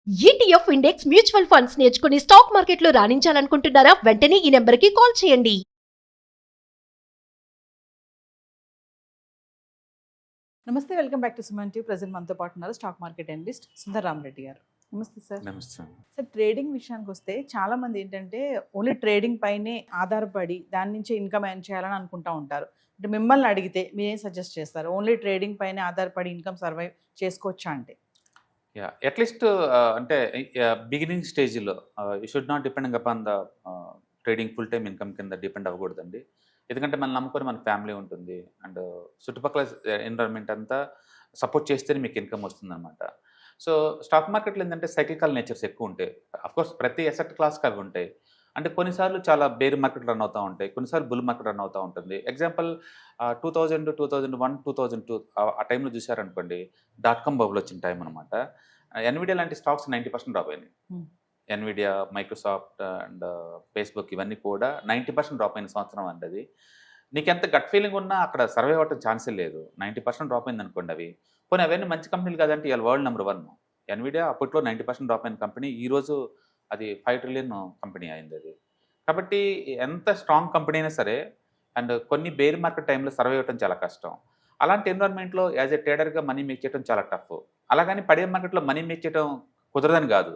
ETF index mutual funds నేర్చుకుని stock మార్కెట్లో రాణించాలనుకుంటున్నారా? వెంటనే ఈ నెంబర్కి కాల్ చేయండి. నమస్తే, welcome back to Suman TV. Present మనతో పాటు ఉన్నారు stock market analyst Sundar Rama Reddy గారు. నమస్తే సార్. నమస్తే. సార్, ట్రేడింగ్ విషయానికి వస్తే చాలా మంది ఏంటంటే ఓన్లీ ట్రేడింగ్ పైనే ఆధారపడి దాని నుంచే ఇన్కమ్ ఎర్న్ చేయాలని అనుకుంటా ఉంటారు. అంటే మిమ్మల్ని అడిగితే మీరేం సజెస్ట్ చేస్తారు? ఓన్లీ ట్రేడింగ్ పైనే ఆధారపడి ఇన్కమ్ సర్వైవ్ చేసుకోవచ్చా అంటే? అట్లీస్ట్ అంటే బిగినింగ్ స్టేజ్లో you should not depending upon the trading full time income కింద డిపెండ్ అవ్వకూడదండి. ఎందుకంటే మనం నమ్ముకొని మన ఫ్యామిలీ ఉంటుంది అండ్ చుట్టుపక్కల ఎన్విరాన్మెంట్ అంతా సపోర్ట్ చేస్తేనే మీకు ఇన్కమ్ వస్తుందన్నమాట. సో స్టాక్ మార్కెట్లో ఏంటంటే సైక్లికల్ నేచర్స్ ఎక్కువ ఉంటాయి. అఫ్కోర్స్ ప్రతి అసెట్ క్లాస్కి అవి ఉంటాయి. అంటే కొన్నిసార్లు చాలా బేర్ మార్కెట్ రన్ అవుతూ ఉంటాయి, కొన్నిసార్లు బుల్ మార్కెట్ రన్ అవుతూ ఉంటుంది. ఎగ్జాంపుల్ 2000, 2001, 2002 ఆ టైంలో చూసారనుకోండి, .com బబుల్ వచ్చిన టైం అనమాట. ఎన్విడియా లాంటి స్టాక్స్ 90% డ్రాప్ అయినాయి. ఎన్విడియా, మైక్రోసాఫ్ట్ అండ్ ఫేస్బుక్ ఇవన్నీ కూడా 90% డ్రాప్ అయిన సంవత్సరం అండి అది. నీకు ఎంత గట్ ఫీలింగ్ ఉన్నా అక్కడ సర్వైవ్ అవ్వడం ఛాన్సే లేదు. 90% డ్రాప్ అయింది అనుకోండి అవి. పోనీ అవన్నీ మంచి కంపెనీలు కాదంటే ఇవాళ వరల్డ్ నెంబర్ 1. ఎన్విడియా అప్పట్లో 90% డ్రాప్ అయిన కంపెనీ ఈరోజు అది 5 ట్రిలియన్ కంపెనీ అయింది అది. కాబట్టి ఎంత స్ట్రాంగ్ కంపెనీ అయినా సరే అండ్ కొన్ని బేర్ మార్కెట్ టైంలో సర్వైవ్ అవ్వడం చాలా కష్టం. అలాంటి ఎన్విరాన్మెంట్లో యాజ్ ఎ ట్రేడర్గా మనీ మేక్ చేయడం చాలా టఫ్. అలాగని పడే మార్కెట్లో మనీ మేక్ చేయడం కుదరదని కాదు.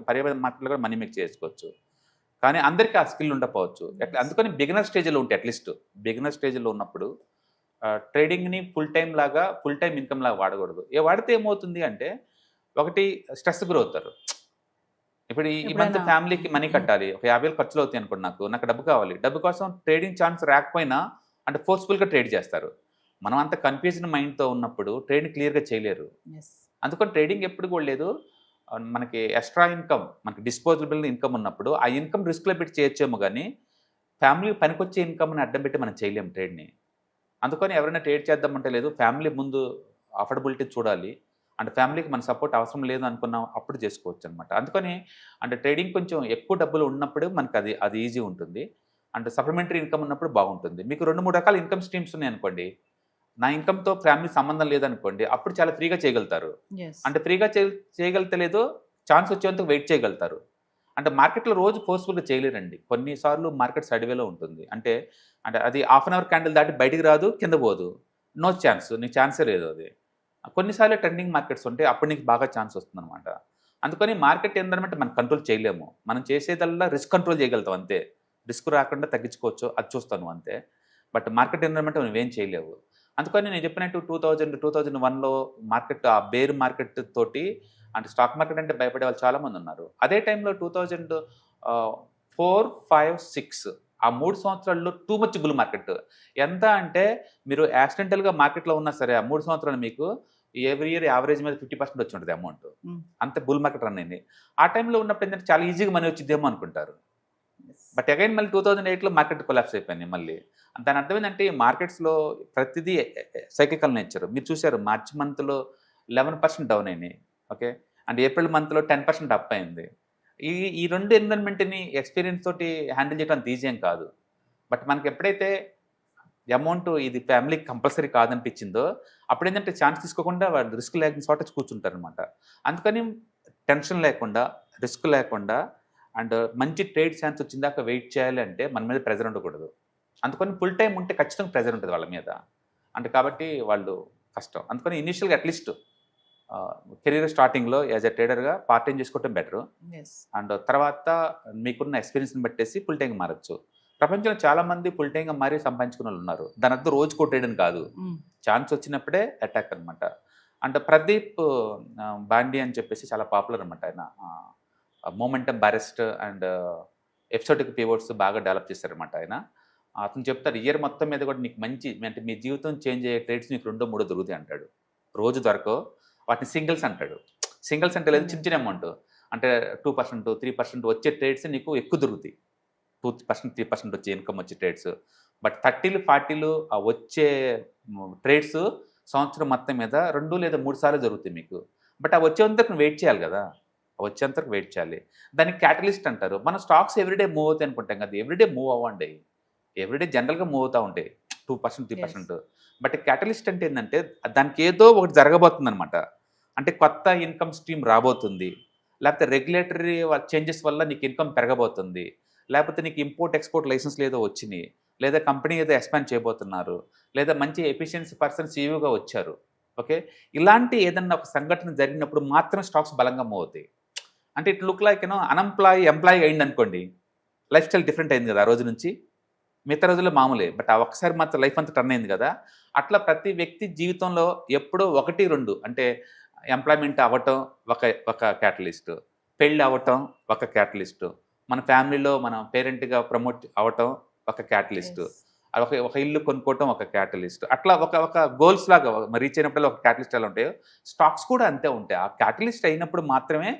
పడే మార్కెట్లో కూడా మనీ మేక్ చేసుకోవచ్చు. కానీ అందరికీ ఆ స్కిల్ ఉండకపోవచ్చు. అందుకని బిగినర్ స్టేజ్లో ఉంటే అట్లీస్ట్ బిగినర్ స్టేజ్లో ఉన్నప్పుడు ట్రేడింగ్ని ఫుల్ టైం ఇన్కమ్ లాగా వాడకూడదు. వాడితే ఏమవుతుంది అంటే ఒకటి స్ట్రెస్ గురవుతారు. ఇప్పుడు ఈ మంత్ ఫ్యామిలీకి మనీ కట్టాలి, ఒక 50,000 ఖర్చులు అవుతాయి అనుకోండి, నాకు డబ్బు కావాలి. డబ్బు కోసం ట్రేడింగ్ ఛాన్స్ రాకపోయినా అంటే ఫోర్స్ఫుల్గా ట్రేడ్ చేస్తారు. మనం అంత కన్ఫ్యూజన్ మైండ్తో ఉన్నప్పుడు ట్రేడ్ క్లియర్గా చేయలేరు. అందుకని ట్రేడింగ్ ఎప్పుడు కూడా లేదు. మనకి ఎక్స్ట్రా ఇన్కమ్, మనకి డిస్పోజబుల్ ఇన్కమ్ ఉన్నప్పుడు ఆ ఇన్కమ్ రిస్క్లో పెట్టి చేయొచ్చేమో, కానీ ఫ్యామిలీ పనికొచ్చే ఇన్కమ్ని అడ్డం పెట్టి మనం చేయలేము ట్రేడ్ని. అందుకని ఎవరైనా ట్రేడ్ చేద్దామంటే లేదు, ఫ్యామిలీ ముందు అఫోర్డబిలిటీ చూడాలి. అంటే ఫ్యామిలీకి మన సపోర్ట్ అవసరం లేదు అనుకున్నాం అప్పుడు చేసుకోవచ్చు అనమాట. అందుకని అంటే ట్రేడింగ్ కొంచెం ఎక్కువ డబ్బులు ఉన్నప్పుడు మనకు అది ఈజీ ఉంటుంది. అంటే సప్లిమెంటరీ ఇన్కమ్ ఉన్నప్పుడు బాగుంటుంది. మీకు 2-3 రకాల ఇన్కమ్ స్ట్రీమ్స్ ఉన్నాయి అనుకోండి, నా ఇన్కమ్తో ఫ్యామిలీ సంబంధం లేదనుకోండి, అప్పుడు చాలా ఫ్రీగా చేయగలుగుతారు. అంటే ఫ్రీగా చేయగలుగుతలేదో ఛాన్స్ వచ్చేందుకు వెయిట్ చేయగలుగుతారు. అంటే మార్కెట్లో రోజు ఫోర్స్ఫుల్గా చేయలేరండి. కొన్నిసార్లు మార్కెట్ సైడ్వేలో ఉంటుంది. అంటే అది హాఫ్ అన్ అవర్ క్యాండిల్ దాటి బయటికి రాదు, కింద పోదు, నో ఛాన్స్, నీకు ఛాన్సే లేదు అది. కొన్నిసార్లు ట్రెండింగ్ మార్కెట్స్ ఉంటాయి, అప్పుడు నీకు బాగా ఛాన్స్ వస్తుందన్నమాట. అందుకని మార్కెట్ ఏంటంటే మనం కంట్రోల్ చేయలేము. మనం చేసేదల్లా రిస్క్ కంట్రోల్ చేయగలుగుతాం అంతే. రిస్క్ రాకుండా తగ్గించుకోవచ్చు, అది చూస్తాను అంతే. బట్ మార్కెట్ ఏంటంటే నువ్వేం చేయలేవు. అందుకని నేను చెప్పినట్టు 2000, 2001లో మార్కెట్, ఆ బేర్ మార్కెట్ తోటి అంటే స్టాక్ మార్కెట్ అంటే భయపడే వాళ్ళు చాలామంది ఉన్నారు. అదే టైంలో 2004, 5, 6 ఆ 3 సంవత్సరాల్లో టూ మచ్ బుల్ మార్కెట్. ఎంత అంటే మీరు యాక్సిడెంటల్గా మార్కెట్లో ఉన్నా సరే ఆ 3 సంవత్సరాలు మీకు ఎవ్రీ ఇయర్ యావరేజ్ మీద 50% వచ్చి ఉంటుంది అమౌంట్. అంత బుల్ మార్కెట్ రన్ అయింది. ఆ టైంలో ఉన్నప్పుడు ఏంటంటే చాలా ఈజీగా మనీ వచ్చిద్దేమో అనుకుంటారు. బట్ అగైన్ మళ్ళీ 2008లో మార్కెట్ కొలాప్స్ అయిపోయింది మళ్ళీ. దాని అర్థం ఏంటంటే మార్కెట్స్లో ప్రతిదీ సైక్లికల్ నేచర్. మీరు చూసారు మార్చి మంత్లో 11% డౌన్ అయినాయి, ఓకే, అండ్ ఏప్రిల్ మంత్లో 10% అప్ అయింది. ఈ రెండు ఎన్విరాన్మెంట్ని ఎక్స్పీరియన్స్ తోటి హ్యాండిల్ చేయడం అంత ఈజీ ఏం కాదు. బట్ మనకి ఎప్పుడైతే అమౌంట్ ఇది ఫ్యామిలీకి కంపల్సరీ కాదనిపించిందో అప్పుడు ఏంటంటే ఛాన్స్ తీసుకోకుండా వాళ్ళు రిస్క్ లేకుండా చోట కూర్చుంటారు అనమాట. అందుకని టెన్షన్ లేకుండా, రిస్క్ లేకుండా అండ్ మంచి ట్రేడ్ ఛాన్స్ వచ్చిందాక వెయిట్ చేయాలి అంటే మన మీద ప్రెజర్ ఉండకూడదు. అందుకని ఫుల్ టైం ఉంటే ఖచ్చితంగా ప్రెజర్ ఉంటుంది వాళ్ళ మీద. అంటే కాబట్టి వాళ్ళు కష్టం. అందుకని ఇనీషియల్గా అట్లీస్ట్ కెరీర్ స్టార్టింగ్లో యాజ్ ఎ ట్రేడర్గా పార్ట్ టైం చేసుకోవటం బెటర్. అండ్ తర్వాత మీకున్న ఎక్స్పీరియన్స్ని బట్టేసి ఫుల్ టైంగా మారచ్చు. ప్రపంచంలో చాలామంది ఫుల్ టైంగా మారి సంపాదించుకున్న వాళ్ళు ఉన్నారు. దాని అర్థం రోజు కొట్టేయడం కాదు, ఛాన్స్ వచ్చినప్పుడే అటాక్ అనమాట. అంటే ప్రదీప్ బాండి అని చెప్పేసి చాలా పాపులర్ అనమాట. ఆయన మొమెంటమ్ బారెస్ట్ అండ్ ఎపిసోడిక్ పివోట్స్ బాగా డెవలప్ చేశారనమాట ఆయన. అతను చెప్తారు ఇయర్ మొత్తం మీద కూడా నీకు మంచి అంటే మీ జీవితం చేంజ్ అయ్యే ట్రేడ్స్ నీకు 2-3 దొరుకుతాయి అంటాడు. రోజు దొరకవు, వాటిని సింగిల్స్ అంటాడు. సింగిల్స్ అంటే లేదు, చిన్న చిన్న అమౌంట్ అంటే 2%, 3% వచ్చే ట్రేడ్స్ నీకు ఎక్కువ దొరుకుతాయి. 2%, 3% వచ్చే ఇన్కమ్ వచ్చే ట్రేడ్స్. బట్ 30, 40 వచ్చే ట్రేడ్స్ సంవత్సరం మొత్తం మీద 2 లేదా 3 సార్లు జరుగుతాయి మీకు. బట్ ఆ వచ్చేంతకు వెయిట్ చేయాలి కదా, వచ్చేంతకు వెయిట్ చేయాలి. దానికి క్యాటలిస్ట్ అంటారు. మన స్టాక్స్ ఎవ్రీడే మూవ్ అవుతాయి అనుకుంటాం కదా, ఎవ్రీడే మూవ్ అవ్వండి. ఎవ్రీడే జనరల్గా మూవ్ అవుతూ ఉంటాయి 2%, 3%. బట్ క్యాటలిస్ట్ అంటే ఏంటంటే దానికి ఏదో ఒకటి జరగబోతుంది అనమాట. అంటే కొత్త ఇన్కమ్ స్ట్రీమ్ రాబోతుంది, లేకపోతే రెగ్యులేటరీ చేంజెస్ వల్ల నీకు ఇన్కమ్ పెరగబోతుంది, లేకపోతే నీకు ఇంపోర్ట్ ఎక్స్పోర్ట్ లైసెన్స్ ఏదో వచ్చినాయి, లేదా కంపెనీ ఏదో ఎక్స్పాండ్ చేయబోతున్నారు, లేదా మంచి ఎఫిషియన్సీ పర్సన్ సీఈఓగా వచ్చారు. ఓకే, ఇలాంటి ఏదన్నా ఒక సంఘటన జరిగినప్పుడు మాత్రం స్టాక్స్ బలంగా మూవ్ అవుతాయి. అంటే ఇట్ లుక్ లైక్ ఎంప్లాయీ అయింది అనుకోండి, లైఫ్ స్టైల్ డిఫరెంట్ అయింది కదా ఆ రోజు నుంచి. మిగతా రోజుల్లో మామూలే, బట్ ఆ ఒక్కసారి మాత్రం లైఫ్ అంతా టర్న్ అయింది కదా. అట్లా ప్రతి వ్యక్తి జీవితంలో ఎప్పుడో 1-2 అంటే ఎంప్లాయ్మెంట్ అవ్వటం ఒక ఒక క్యాటలిస్ట్, పెళ్ళి అవ్వటం ఒక క్యాటలిస్ట్, మన ఫ్యామిలీలో మన పేరెంట్గా ప్రమోట్ అవ్వటం ఒక క్యాటలిస్ట్, ఒక ఒక ఇల్లు కొనుక్కోవటం ఒక క్యాటలిస్ట్. అట్లా ఒక ఒక గోల్స్ లాగా రీచ్ అయినప్పుడు ఒక క్యాటలిస్ట్ ఎలా ఉంటాయో స్టాక్స్ కూడా అంతే ఉంటాయి. ఆ క్యాటలిస్ట్ అయినప్పుడు మాత్రమే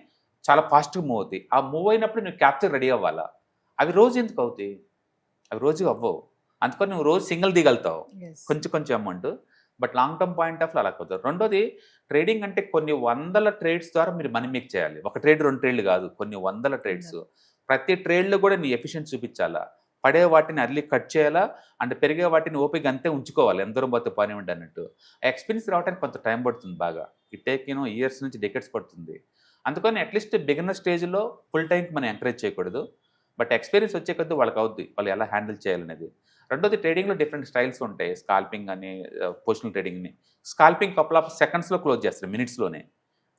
చాలా ఫాస్ట్గా మూవ్ అవుతాయి. ఆ మూవ్ అయినప్పుడు నువ్వు క్యాప్చర్ రెడీ అవ్వాలా. అవి రోజు ఎందుకు అవుతాయి? అవి రోజు అవ్వవు. అందుకని నువ్వు రోజు సింగిల్ దిగలుగుతావు కొంచెం కొంచెం amount, but long term point of అలా అవుతారు. రెండోది, ట్రేడింగ్ అంటే కొన్ని వందల ట్రేడ్స్ ద్వారా మీరు మనీ మేక్ చేయాలి. ఒక ట్రేడ్ 2 ట్రేడ్లు కాదు, కొన్ని వందల ట్రేడ్స్. ప్రతి ట్రేడ్లో కూడా నీ ఎఫిషియన్సీ చూపించాలా, పడే వాటిని అర్లీ కట్ చేయాలా, అండ్ పెరిగే వాటిని ఓపిక అంతే ఉంచుకోవాలి, ఎంత దూరం పోతే పనివ్వండి అన్నట్టు. ఎక్స్పీరియన్స్ రావడానికి కొంత టైం పడుతుంది బాగా. ఇట్ టేక్ ఇయర్స్ నుంచి డెకెట్స్ పడుతుంది. అందుకని అట్లీస్ట్ బిగినర్ స్టేజ్లో ఫుల్ టైంకి మనం ఎంకరేజ్ చేయకూడదు, బట్ ఎక్స్పీరియన్స్ వచ్చే కొద్దీ వాళ్ళకి అవుద్ది వాళ్ళు ఎలా హ్యాండిల్ చేయాలనేది. రెండోది, ట్రేడింగ్లో డిఫరెంట్ స్టైల్స్ ఉంటాయి. స్కాల్పింగ్ అని, పొజిషనల్ ట్రేడింగ్ని. స్కాల్పింగ్ కపుల్ ఆఫ్ సెకండ్స్లో క్లోజ్ చేస్తారు, మినిట్స్లోనే.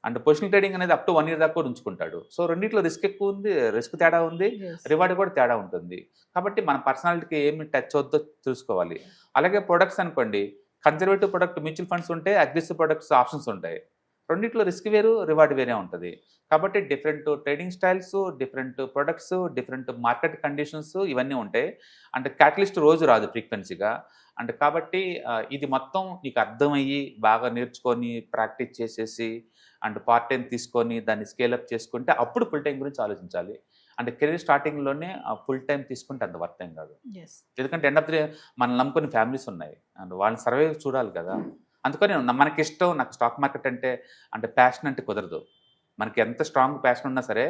అండ్ పొజిషనల్ ట్రేడింగ్ అనేది అప్ టు 1 ఇయర్ దాకా కూడా ఉంచుకుంటాడు. సో రెండిట్లో రిస్క్ ఎక్కువ ఉంది, రిస్క్ తేడా ఉంది, రివార్డ్ కూడా తేడా ఉంటుంది. కాబట్టి మన పర్సనాలిటీకి ఏమి టచ్ అవుద్దో చూసుకోవాలి. అలాగే ప్రొడక్ట్స్ అనుకోండి, కన్జర్వేటివ్ ప్రొడక్ట్ మ్యూచువల్ ఫండ్స్ ఉంటాయి, అగ్రెసివ్ ప్రొడక్ట్స్ ఆప్షన్స్ ఉంటాయి. రెండిట్లో రిస్క్ వేరు, రివార్డ్ వేరే ఉంటుంది. కాబట్టి different trading styles, different products, different market conditions ఇవన్నీ ఉంటాయి. అండ్ క్యాటలిస్ట్ రోజు రాదు ఫ్రీక్వెన్సీగా. అండ్ కాబట్టి ఇది మొత్తం నీకు అర్థమయ్యి బాగా నేర్చుకొని ప్రాక్టీస్ చేసేసి అండ్ పార్ట్ టైం తీసుకొని దాన్ని స్కేలప్ చేసుకుంటే అప్పుడు ఫుల్ టైం గురించి ఆలోచించాలి. అంటే కెరీర్ స్టార్టింగ్లోనే ఫుల్ టైం తీసుకుంటే అంత వర్త్ ఏం కాదు. ఎందుకంటే ఎండ్ ఆఫ్ ది డే మనల్ని నమ్ముకుని ఫ్యామిలీస్ ఉన్నాయి అండ్ వాళ్ళని సర్వే చూడాలి కదా. అందుకని మనకిష్టం, నాకు స్టాక్ మార్కెట్ అంటే ప్యాషన్ అంటే కుదరదు. మనకి ఎంత స్ట్రాంగ్ ప్యాషన్ ఉన్నా సరే,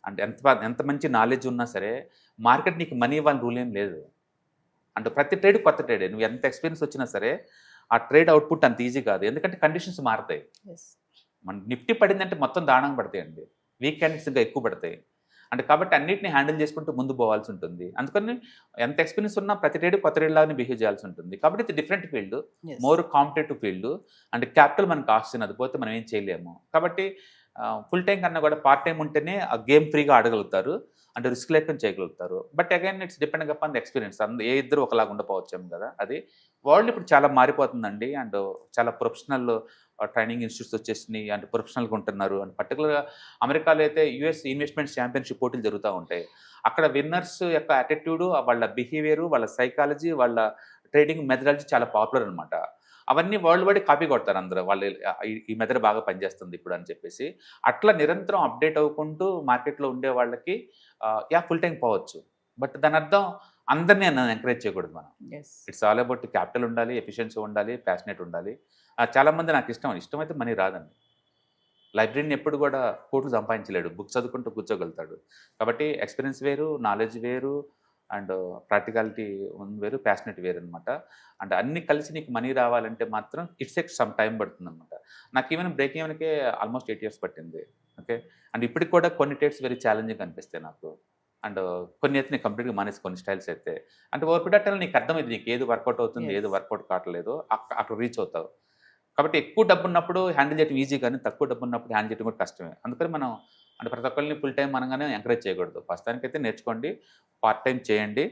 అంటే ఎంత మంచి నాలెడ్జ్ ఉన్నా సరే, మార్కెట్ నీకు మనీ ఇవ్వాలని రూల్ ఏం లేదు. అంటే ప్రతి ట్రేడ్ కొత్త ట్రేడే. నువ్వు ఎంత ఎక్స్పీరియన్స్ వచ్చినా సరే ఆ ట్రేడ్ అవుట్పుట్ అంత ఈజీ కాదు, ఎందుకంటే కండిషన్స్ మారుతాయి. మన నిఫ్టీ పడిందంటే మొత్తం దారుణంగా పడతాయండి, వీక్ క్యాండిల్స్ ఇంకా ఎక్కువ పడతాయి. అంటే కాబట్టి అన్నిటిని హ్యాండిల్ చేసుకుంటూ ముందు పోవాల్సి ఉంటుంది. అందుకని ఎంత ఎక్స్పీరియన్స్ ఉన్నా ప్రతి ట్రేడ్ కొత్త ట్రేడ్ లాగానే బిహేవ్ చేయాల్సి ఉంటుంది. కాబట్టి ఇది different field, more competitive field. And capital మనకు ఆస్తి, అది పోతే మనం ఏం చేయలేము. కాబట్టి ఫుల్ టైం కన్నా కూడా పార్ట్ టైం ఉంటేనే ఆ గేమ్ ఫ్రీగా ఆడగలుగుతారు, అంటే రిస్క్ లేకుండా చేయగలుగుతారు. But again it's depending upon the experience. ఏ ఇద్దరు ఒకలాగా ఉండకపోవచ్చాము కదా. అది వరల్డ్ ఇప్పుడు చాలా మారిపోతుందండి. అండ్ చాలా ప్రొఫెషనల్ ట్రైనింగ్ ఇన్స్టిట్యూట్స్ వచ్చేసినాయి, అంటే ప్రొఫెషనల్గా ఉంటున్నారు. అండ్ పర్టికులర్గా అమెరికాలో అయితే యుఎస్ ఇన్వెస్ట్మెంట్ ఛాంపియన్షిప్ పోటీలు జరుగుతూ ఉంటాయి. అక్కడ విన్నర్స్ యొక్క యాటిట్యూడ్, వాళ్ళ బిహేవియర్, వాళ్ళ సైకాలజీ, వాళ్ళ ట్రేడింగ్ మెథడాలజీ చాలా పాపులర్ అనమాట. అవన్నీ వరల్డ్ వైడ్ కాపీ కొడతారు అందరూ. వాళ్ళు ఈ మెథడ్ బాగా పనిచేస్తుంది ఇప్పుడు అని చెప్పేసి. అట్లా నిరంతరం అప్డేట్ అవ్వకుంటూ మార్కెట్లో ఉండే వాళ్ళకి ఫుల్ టైం పోవచ్చు. బట్ దాని అర్థం అందరినీ ఎంకరేజ్ చేయకూడదు మనం. ఇట్స్ ఆల్ అబౌట్ క్యాపిటల్ ఉండాలి, ఎఫిషియన్సీ ఉండాలి, ప్యాషనేట్ ఉండాలి. చాలామంది నాకు ఇష్టమైతే మనీ రాదండి. లైబ్రరీని ఎప్పుడు కూడా కోట్లు సంపాదించలేడు, బుక్ చదువుకుంటూ కూర్చోగలుగుతాడు. కాబట్టి ఎక్స్పీరియన్స్ వేరు, నాలెడ్జ్ వేరు, అండ్ ప్రాక్టికాలిటీ వేరు, ప్యాషనేట్ వేరు అనమాట. అండ్ అన్నీ కలిసి నీకు మనీ రావాలంటే మాత్రం ఇట్స్ టేక్ సమ్ టైం పడుతుంది అనమాట. నాకు ఈవెన్ బ్రేక్ ఈవెన్కే ఆల్మోస్ట్ 8 years పట్టింది. ఓకే, అండ్ ఇప్పటికి కూడా కొన్ని ట్రేడ్స్ వెరీ ఛాలెంజింగ్ అనిపిస్తాయి నాకు. అండ్ కొన్ని అయితే నీకు కంప్లీట్గా మానేసి, కొన్ని స్టైల్స్ అయితే అంటే ఓవర్ పీరియడ్ ఆఫ్ టైం నీకు అర్థమైంది నీకు ఏది వర్కౌట్ అవుతుంది, ఏది వర్కౌట్ కావట్లేదు, అక్కడ రీచ్ అవుతావు. కాబట్టి ఎక్కువ డబ్బు ఉన్నప్పుడు హ్యాండిల్ చేయడం ఈజీ, కానీ తక్కువ డబ్బు ఉన్నప్పుడు హ్యాండిల్ చేయడం కూడా కష్టమే. అందుకని మనం అంటే ప్రతి ఒక్కరిని ఫుల్ టైం అనగానే ఎంకరేజ్ చేయకూడదు. ప్రస్తుతానికైతే నేర్చుకోండి, పార్ట్ టైం చేయండి,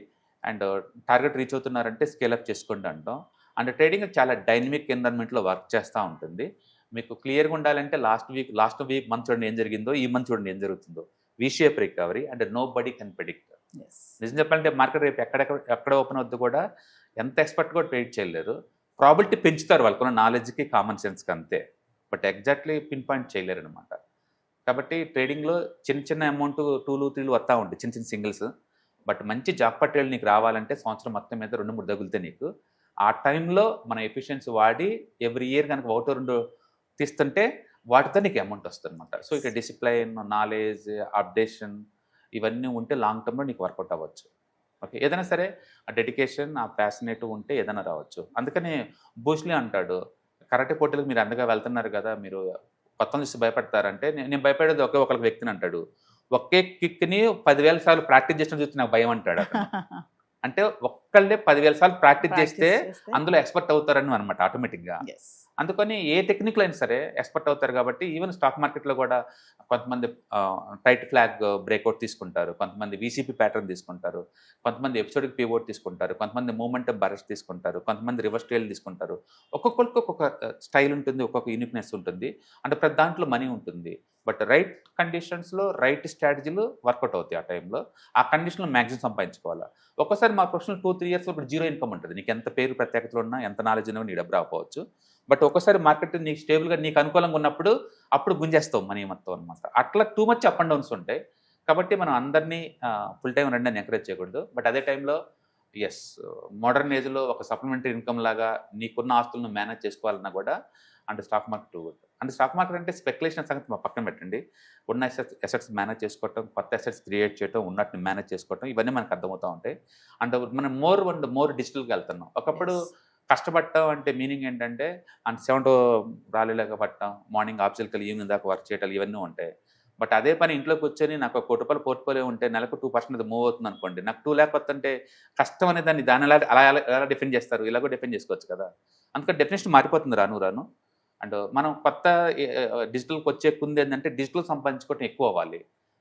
అండ్ టార్గెట్ రీచ్ అవుతున్నారంటే స్కేలప్ చేసుకోండి అంటాం. అండ్ ట్రేడింగ్ చాలా డైనమిక్ ఎన్విరాన్మెంట్లో వర్క్ చేస్తూ ఉంటుంది. మీకు క్లియర్గా ఉండాలంటే లాస్ట్ వీక్ మంత్ చూడండి ఏం జరిగిందో, ఈ మంత్ చూడండి ఏం జరుగుతుందో. V shape recovery, and nobody can predict. నిజం చెప్పాలంటే మార్కెట్ రేపు ఎక్కడ ఓపెన్ అవుద్దు కూడా ఎంత ఎక్స్పర్ట్ కూడా ప్రెడిక్ట్ చేయలేరు. ప్రాబిలిటీ పెంచుతారు వాళ్ళకున్న నాలెడ్జ్కి, కామన్ సెన్స్కి అంతే, బట్ ఎగ్జాక్ట్లీ పిన్ పాయింట్ చేయలేరు అనమాట. కాబట్టి ట్రేడింగ్లో చిన్న అమౌంట్ 2, 3 వస్తూ ఉంటాయి, చిన్న సింగిల్స్. బట్ మంచి జాక్పాట్ ట్రేడ్ నీకు రావాలంటే సంవత్సరం మొత్తం మీద 2-3 తగులుతాయి నీకు. ఆ టైంలో మన ఎఫిషియన్సీ వాడి ఎవ్రీ ఇయర్ కనుక 1-2 తీస్తుంటే వాటితో నీకు అమౌంట్ వస్తుంది అనమాట. సో ఇక డిసిప్లైన్, నాలెడ్జ్, అప్డేషన్ ఇవన్నీ ఉంటే లాంగ్ టర్మ్లో నీకు వర్కౌట్ అవ్వచ్చు. ఓకే, ఏదైనా సరే ఆ డెడికేషన్, ఆ ప్యాషనేటివ్ ఉంటే ఏదైనా రావచ్చు. అందుకని బూస్లీ అంటాడు, కరాటే పోటీలకు మీరు అందగా వెళ్తున్నారు కదా, మీరు కొత్త చూసి భయపడతారంటే నేను భయపడేది ఒకే ఒక వ్యక్తిని అంటాడు. ఒకే కిక్‌ని 10,000 సార్లు ప్రాక్టీస్ చేసిన చూస్తే నాకు భయం అంటాడు అతను. అంటే ఒక్కళ్ళే 10,000 సార్లు ప్రాక్టీస్ చేస్తే అందులో ఎక్స్‌పర్ట్ అవుతారని అనమాట ఆటోమేటిక్‌గా. యెస్. అందుకని ఏ టెక్నిక్‌లో అయినా సరే ఎక్స్‌పర్ట్ అవుతారు కాబట్టి ఈవెన్ స్టాక్ మార్కెట్‌లో కూడా కొంతమంది టైట్ ఫ్లాగ్ బ్రేక్‌ఔట్ తీసుకుంటారు. కొంతమంది వీసీపీ ప్యాటర్న్ తీసుకుంటారు. కొంతమంది ఎపిసోడిక్ పివోట్ తీసుకుంటారు. కొంతమంది మూమెంటమ్ బరస్ట్ తీసుకుంటారు. కొంతమంది రివర్స్ ట్రైల్ తీసుకుంటారు. ఒక్కొక్కళ్ళకి ఒక్కొక్క స్టైల్ ఉంటుంది. ఒక్కొక్క యూనిక్‌నెస్ ఉంటుంది. అంటే ప్రతి దాంట్లో మనీ ఉంటుంది. బట్ రైట్ కండిషన్స్‌లో రైట్ స్ట్రాటజీలు వర్కౌట్ అవుతాయి ఆ టైంలో. ఆ కండిషన్‌లో మాక్సిమం సంపాదించుకోవాలా. ఒక్కోసారి మా ప్రొఫెషనల్ 2, 3 ఇయర్స్ వరకు జీరో ఇన్‌కమ్ ఉంటుంది. నీకు ఎంత పేరు ప్రత్యేకతలు ఉన్నా, ఎంత నాలెడ్జ్ ఉన్నా నీ డబ్బు రాకపోవచ్చు. బట్ ఒక్కోసారి మార్కెట్ నీకు స్టేబుల్‌గా నీకు అనుకూలంగా ఉన్నప్పుడు అప్పుడు గుంజేస్తావు మనీ మొత్తం అనమాట. అట్లా too much up and downs ఉంటాయి. కాబట్టి మనం అందరినీ ఫుల్ టైమ్ రండి అని ఎంకరేజ్ చేయకూడదు. బట్ అదే టైంలో యెస్, మోడర్న్ ఏజ్‌లో ఒక సప్లిమెంటరీ ఇన్‌కమ్ లాగా నీకున్న ఆస్తులను మేనేజ్ చేసుకోవాలన్నా కూడా అంటే స్టాక్ మార్కెట్ గుడ్. అంటే స్టాక్ మార్కెట్ అంటే స్పెక్యులేషన్ సంగతి పక్కన పెట్టండి. ఉన్న అసెట్స్ మేనేజ్ చేసుకోవటం, కొత్త అసెట్స్ క్రియేట్ చేయటం, ఉన్నటిని మేనేజ్ చేసుకోవటం ఇవన్నీ మనకు అర్థమవుతా ఉంటాయి. అండ్ మనం మోర్ డిజిటల్‌గా వెళ్తున్నాం. ఒకప్పుడు కష్టపడటం అంటే మీనింగ్ ఏంటంటే 7 to రాలేలాగా పట్టడం, మార్నింగ్ ఆఫీస్‌కెళ్ళి ఈవినింగ్ దాకా వర్క్ చేయటాలు ఇవన్నీ ఉంటాయి. బట్ అదే పని ఇంట్లో కూర్చొని నాకు ఒక రూ. 1,00,00,000 పోర్ట్‌ఫోలియో ఉంటే నెలకు 2% మూవ్ అవుతుంది అనుకోండి. నాకు 2,00,000 వస్తుంటే కష్టం అనే దాన్ని ఎలా డిఫైన్ చేస్తారు? ఇలా కూడా డిఫైన్ చేసుకోవచ్చు కదా! అందుకని డెఫినిషన్ మారిపోతుంది రాను రాను. అండ్ మనం కొత్త డిజిటల్‌కి వచ్చే ముందు ఏంటంటే డిజిటల్ సంపాదించుకోవడం ఎక్కువ అవ్వాలి.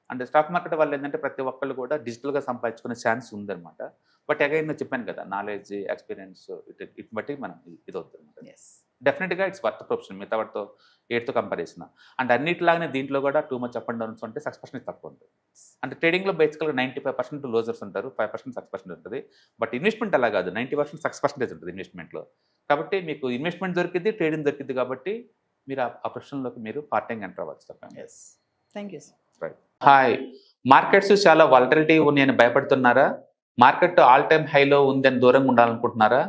అండ్ స్టాక్ మార్కెట్ వల్ల ఏంటంటే ప్రతి ఒక్కళ్ళు కూడా డిజిటల్‌గా సంపాదించుకునే ఛాన్స్ ఉందన్నమాట. బట్ అగైన్ నేను చెప్పాను కదా! నాలెడ్జ్, ఎక్స్‌పీరియన్స్ ఇటు బట్టి మనం ఇదవుతుందన్నమాట. యెస్. డెఫినిట్‌గా ఇట్స్ వర్త్ ప్రొఫెషన్ మిగతా వాటితో ఏటితో కంపారిజన్. అండ్ అన్నిటిలాగానే దీంట్లో కూడా too much up and downs ఉంటే సక్సెస్ పర్సెంటేజ్ తక్కువ ఉంటుంది. అంటే ట్రేడింగ్‌లో బేసికల్‌గా 95% లోజర్స్ ఉంటారు. 5% సక్సెస్ పర్సెంటేజ్ ఉంటుంది. బట్ ఇన్వెస్ట్‌మెంట్ అలా కాదు. 90% సక్సెస్ పర్సెంటేజ్ ఉంటుంది ఇన్వెస్ట్‌మెంట్‌లో. కాబట్టి మీకు ఇన్వెస్ట్‌మెంట్ దొరికిద్ది, ట్రేడింగ్ దొరికిద్ది కాబట్టి మీరు ఆ ప్రొఫెషన్‌లోకి మీరు పార్ట్ టైమ్ ఎంటర్ అవ్వచ్చు తప్పకుండా. Yes. Thank you sir. Right. Hi. Markets చాలా వాలటిలిటీ ఉన్నాయని భయపడుతున్నారా? మార్కెట్ ఆల్ టైమ్ హైలో ఉందని దూరంగా ఉండాలనుకుంటున్నారా?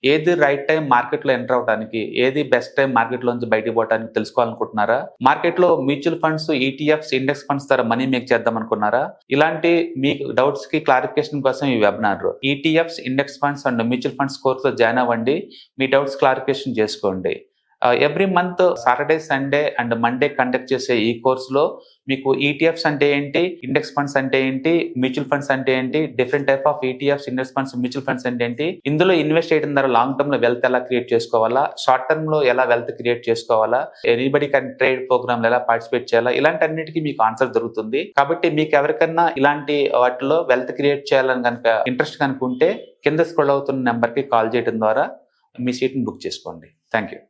ఏది రైట్ టైం మార్కెట్లో ఎంటర్ అవ్వడానికి, ఏది బెస్ట్ టైం మార్కెట్లోంచి బయటికి పోవడానికి తెలుసుకోవాలనుకుంటున్నారా? మార్కెట్లో mutual funds, ETFs, index funds ద్వారా మనీ మేక్ చేద్దాం అనుకున్నారా? ఇలాంటి మీ డౌట్స్ కి క్లారిఫికేషన్ కోసం ఈ webinar. ETFs, index funds and mutual funds కోర్సులో జాయిన్ అవ్వండి. మీ డౌట్స్ క్లారిఫికేషన్ చేసుకోండి. Every month Saturday, Sunday and Monday conduct చేసే ఈ కోర్సులో మీకు ఈటీఎఫ్స్ అంటే ఏంటి, ఇండెక్స్ ఫండ్స్ అంటే ఏంటి, మ్యూచువల్ ఫండ్స్ అంటే ఏంటి, different type of ETFs, index funds, mutual funds అంటే ఏంటి, ఇందులో ఇన్వెస్ట్ చేయడం ద్వారా లాంగ్ టర్మ్ లో వెల్త్ ఎలా క్రియేట్ చేసుకోవాలా, షార్ట్ టర్మ్ లో ఎలా వెల్త్ క్రియేట్ చేసుకోవాలా, ఎనీబడి కెన్ ట్రేడ్ ప్రోగ్రామ్ ఎలా పార్టిసిపేట్ చేయాలా, ఇలాంటి అన్నిటికీ మీకు ఆన్సర్ దొరుకుతుంది. కాబట్టి మీకు ఎవరికన్నా ఇలాంటి వాటిలో వెల్త్ క్రియేట్ చేయాలని కనుక ఇంట్రెస్ట్ కనుక ఉంటే కింద స్క్రోల్ అవుతున్న నెంబర్ కి కాల్ చేయడం ద్వారా మీ సీట్ ని బుక్ చేసుకోండి. Thank you.